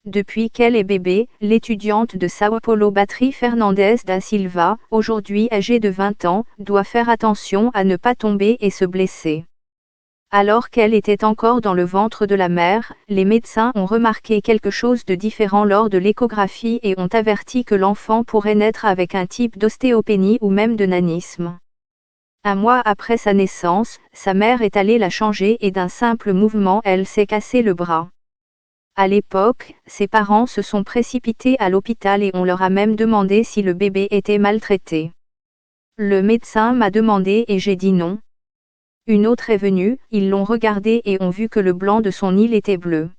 Depuis qu'elle est bébé, l'étudiante de São Paulo Batri Fernandes da Silva, aujourd'hui âgée de 20 ans, doit faire attention à ne pas tomber et se blesser. Alors qu'elle était encore dans le ventre de la mère, les médecins ont remarqué quelque chose de différent lors de l'échographie et ont averti que l'enfant pourrait naître avec un type d'ostéopénie ou même de nanisme. Un mois après sa naissance, sa mère est allée la changer et d'un simple mouvement elle s'est cassé le bras. À l'époque, ses parents se sont précipités à l'hôpital et on leur a même demandé si le bébé était maltraité. Le médecin m'a demandé et j'ai dit non. Une autre est venue, ils l'ont regardé et ont vu que le blanc de son île était bleu.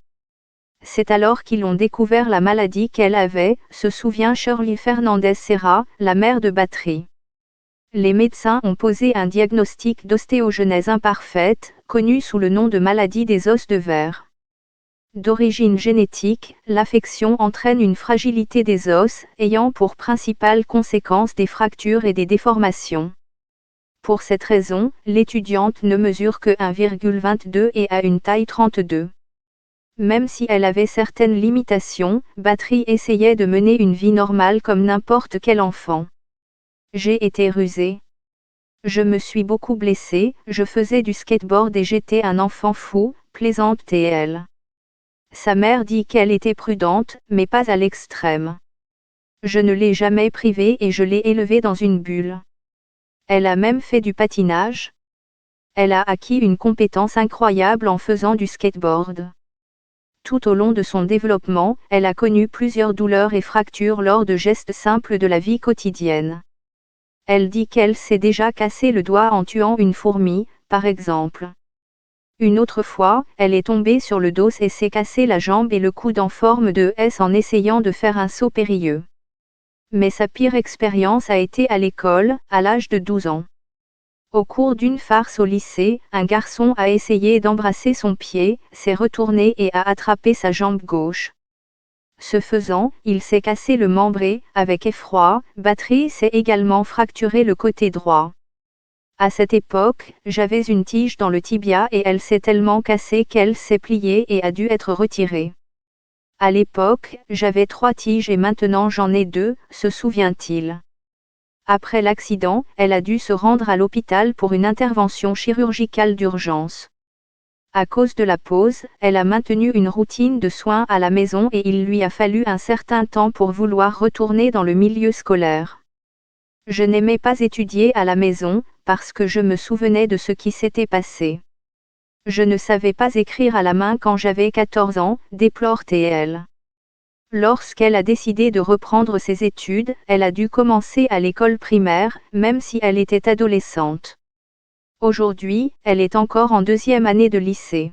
C'est alors qu'ils ont découvert la maladie qu'elle avait, se souvient Shirley Fernandez Serra, la mère de Batri. Les médecins ont posé un diagnostic d'ostéogenèse imparfaite, connu sous le nom de maladie des os de verre. D'origine génétique, l'affection entraîne une fragilité des os, ayant pour principale conséquence des fractures et des déformations. Pour cette raison, l'étudiante ne mesure que 1,22 et a une taille 32. Même si elle avait certaines limitations, Batri essayait de mener une vie normale comme n'importe quel enfant. J'ai été rusée. Je me suis beaucoup blessée, je faisais du skateboard et j'étais un enfant fou, plaisante-t-elle. Sa mère dit qu'elle était prudente, mais pas à l'extrême. Je ne l'ai jamais privée et je l'ai élevée dans une bulle. Elle a même fait du patinage. Elle a acquis une compétence incroyable en faisant du skateboard. Tout au long de son développement, elle a connu plusieurs douleurs et fractures lors de gestes simples de la vie quotidienne. Elle dit qu'elle s'est déjà cassé le doigt en tuant une fourmi, par exemple. Une autre fois, elle est tombée sur le dos et s'est cassé la jambe et le coude en forme de S en essayant de faire un saut périlleux. Mais sa pire expérience a été à l'école, à l'âge de 12 ans. Au cours d'une farce au lycée, un garçon a essayé d'embrasser son pied, s'est retourné et a attrapé sa jambe gauche. Ce faisant, il s'est cassé le membre et, avec effroi, Batri s'est également fracturé le côté droit. À cette époque, j'avais une tige dans le tibia et elle s'est tellement cassée qu'elle s'est pliée et a dû être retirée. À l'époque, j'avais 3 tiges et maintenant j'en ai 2, se souvient-il. Après l'accident, elle a dû se rendre à l'hôpital pour une intervention chirurgicale d'urgence. À cause de la pause, elle a maintenu une routine de soins à la maison et il lui a fallu un certain temps pour vouloir retourner dans le milieu scolaire. Je n'aimais pas étudier à la maison, parce que je me souvenais de ce qui s'était passé. Je ne savais pas écrire à la main quand j'avais 14 ans, déplore-t-elle. Lorsqu'elle a décidé de reprendre ses études, elle a dû commencer à l'école primaire, même si elle était adolescente. Aujourd'hui, elle est encore en 2e année de lycée.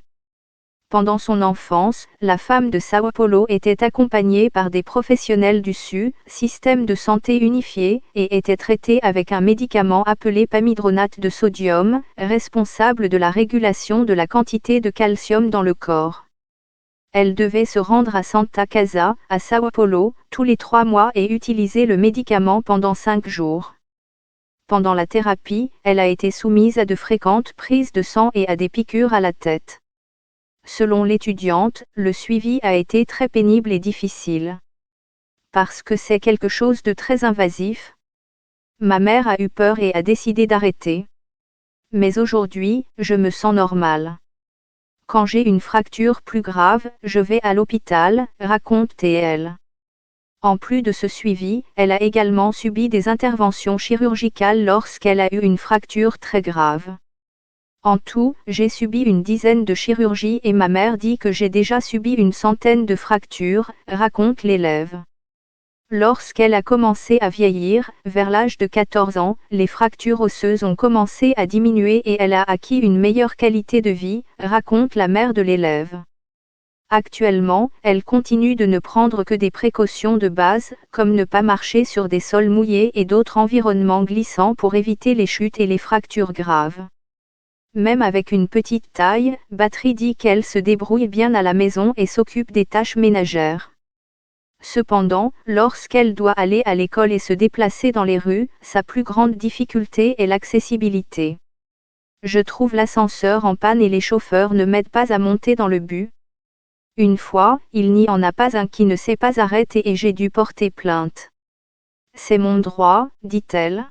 Pendant son enfance, la femme de São Paulo était accompagnée par des professionnels du système de santé unifié, et était traitée avec un médicament appelé pamidronate de sodium, responsable de la régulation de la quantité de calcium dans le corps. Elle devait se rendre à Santa Casa, à São Paulo, tous les 3 mois et utiliser le médicament pendant 5 jours. Pendant la thérapie, elle a été soumise à de fréquentes prises de sang et à des piqûres à la tête. Selon l'étudiante, le suivi a été très pénible et difficile. Parce que c'est quelque chose de très invasif. Ma mère a eu peur et a décidé d'arrêter. Mais aujourd'hui, je me sens normale. Quand j'ai une fracture plus grave, je vais à l'hôpital, raconte-t-elle. En plus de ce suivi, elle a également subi des interventions chirurgicales lorsqu'elle a eu une fracture très grave. En tout, j'ai subi une dizaine de chirurgies et ma mère dit que j'ai déjà subi une centaine de fractures, raconte l'élève. Lorsqu'elle a commencé à vieillir, vers l'âge de 14 ans, les fractures osseuses ont commencé à diminuer et elle a acquis une meilleure qualité de vie, raconte la mère de l'élève. Actuellement, elle continue de ne prendre que des précautions de base, comme ne pas marcher sur des sols mouillés et d'autres environnements glissants pour éviter les chutes et les fractures graves. Même avec une petite taille, Batri dit qu'elle se débrouille bien à la maison et s'occupe des tâches ménagères. Cependant, lorsqu'elle doit aller à l'école et se déplacer dans les rues, sa plus grande difficulté est l'accessibilité. Je trouve l'ascenseur en panne et les chauffeurs ne m'aident pas à monter dans le bus. Une fois, il n'y en a pas un qui ne s'est pas arrêté et j'ai dû porter plainte. C'est mon droit, dit-elle.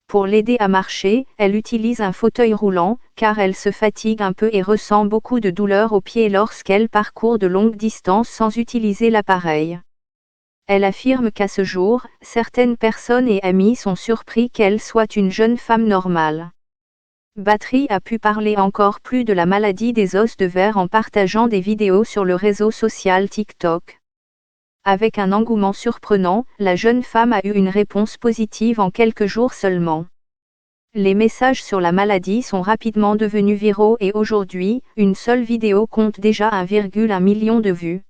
Pour l'aider à marcher, elle utilise un fauteuil roulant, car elle se fatigue un peu et ressent beaucoup de douleur aux pieds lorsqu'elle parcourt de longues distances sans utiliser l'appareil. Elle affirme qu'à ce jour, certaines personnes et amis sont surpris qu'elle soit une jeune femme normale. Battery a pu parler encore plus de la maladie des os de verre en partageant des vidéos sur le réseau social TikTok. Avec un engouement surprenant, la jeune femme a eu une réponse positive en quelques jours seulement. Les messages sur la maladie sont rapidement devenus viraux et aujourd'hui, une seule vidéo compte déjà 1,1 million de vues.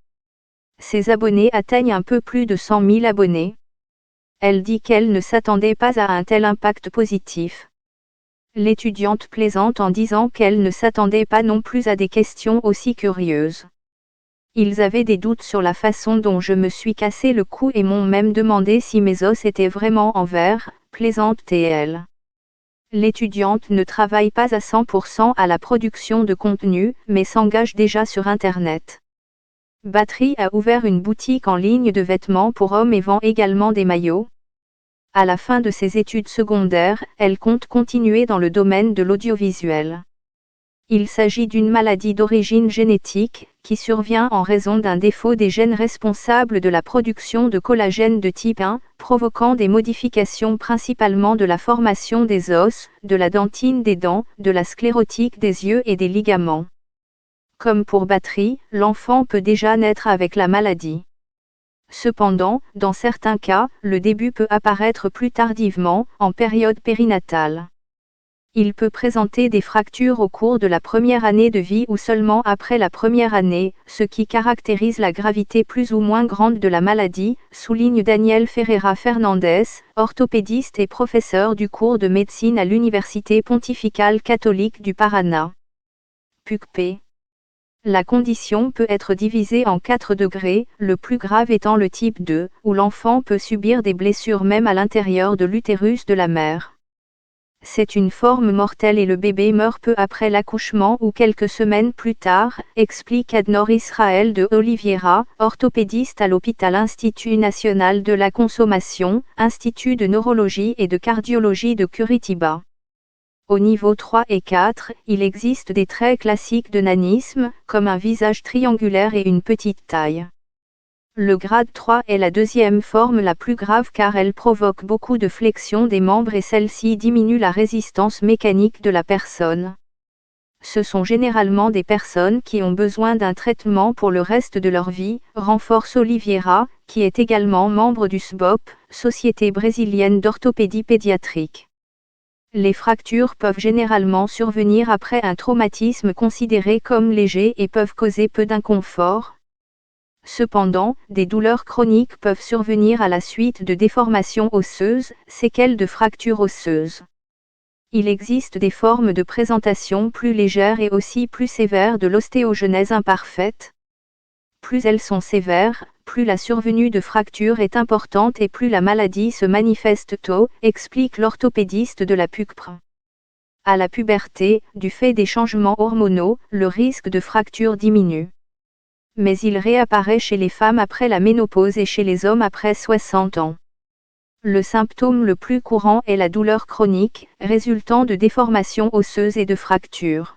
Ses abonnés atteignent un peu plus de 100 000 abonnés. Elle dit qu'elle ne s'attendait pas à un tel impact positif. L'étudiante plaisante en disant qu'elle ne s'attendait pas non plus à des questions aussi curieuses. Ils avaient des doutes sur la façon dont je me suis cassé le cou et m'ont même demandé si mes os étaient vraiment en verre, plaisante-t-elle. L'étudiante ne travaille pas à 100% à la production de contenu, mais s'engage déjà sur Internet. Battery a ouvert une boutique en ligne de vêtements pour hommes et vend également des maillots. À la fin de ses études secondaires, elle compte continuer dans le domaine de l'audiovisuel. Il s'agit d'une maladie d'origine génétique, qui survient en raison d'un défaut des gènes responsables de la production de collagène de type 1, provoquant des modifications principalement de la formation des os, de la dentine des dents, de la sclérotique des yeux et des ligaments. Comme pour Battery, l'enfant peut déjà naître avec la maladie. Cependant, dans certains cas, le début peut apparaître plus tardivement, en période périnatale. Il peut présenter des fractures au cours de la première année de vie ou seulement après la première année, ce qui caractérise la gravité plus ou moins grande de la maladie, souligne Daniel Ferreira Fernandez, orthopédiste et professeur du cours de médecine à l'Université pontificale catholique du Paraná. PUCP. La condition peut être divisée en 4 degrés, le plus grave étant le type 2, où l'enfant peut subir des blessures même à l'intérieur de l'utérus de la mère. C'est une forme mortelle et le bébé meurt peu après l'accouchement ou quelques semaines plus tard, explique Adnor Israël de Oliveira, orthopédiste à l'hôpital Institut national de la consommation, Institut de neurologie et de cardiologie de Curitiba. Au niveau 3 et 4, il existe des traits classiques de nanisme, comme un visage triangulaire et une petite taille. Le grade 3 est la deuxième forme la plus grave car elle provoque beaucoup de flexion des membres et celle-ci diminue la résistance mécanique de la personne. Ce sont généralement des personnes qui ont besoin d'un traitement pour le reste de leur vie, renforce Oliveira, qui est également membre du SBOP, Société brésilienne d'orthopédie pédiatrique. Les fractures peuvent généralement survenir après un traumatisme considéré comme léger et peuvent causer peu d'inconfort. Cependant, des douleurs chroniques peuvent survenir à la suite de déformations osseuses, séquelles de fractures osseuses. Il existe des formes de présentation plus légères et aussi plus sévères de l'ostéogenèse imparfaite. Plus elles sont sévères, plus la survenue de fractures est importante et plus la maladie se manifeste tôt, explique l'orthopédiste de la PUCP. À la puberté, du fait des changements hormonaux, le risque de fracture diminue. Mais il réapparaît chez les femmes après la ménopause et chez les hommes après 60 ans. Le symptôme le plus courant est la douleur chronique, résultant de déformations osseuses et de fractures.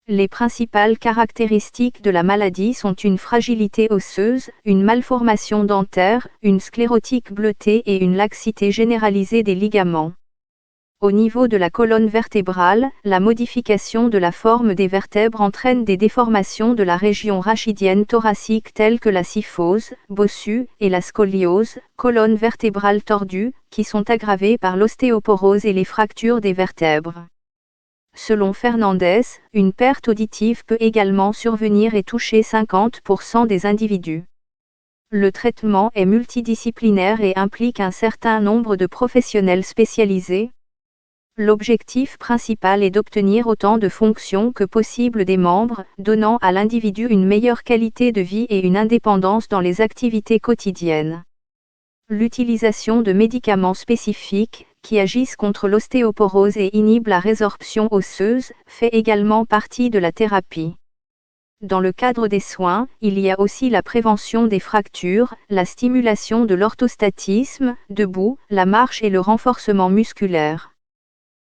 Les principales caractéristiques de la maladie sont une fragilité osseuse, une malformation dentaire, une sclérotique bleutée et une laxité généralisée des ligaments. Au niveau de la colonne vertébrale, la modification de la forme des vertèbres entraîne des déformations de la région rachidienne thoracique telles que la kyphose, bossu, et la scoliose, colonne vertébrale tordue, qui sont aggravées par l'ostéoporose et les fractures des vertèbres. Selon Fernandez, une perte auditive peut également survenir et toucher 50% des individus. Le traitement est multidisciplinaire et implique un certain nombre de professionnels spécialisés. L'objectif principal est d'obtenir autant de fonctions que possible des membres, donnant à l'individu une meilleure qualité de vie et une indépendance dans les activités quotidiennes. L'utilisation de médicaments spécifiques, qui agissent contre l'ostéoporose et inhibent la résorption osseuse, fait également partie de la thérapie. Dans le cadre des soins, il y a aussi la prévention des fractures, la stimulation de l'orthostatisme, debout, la marche et le renforcement musculaire.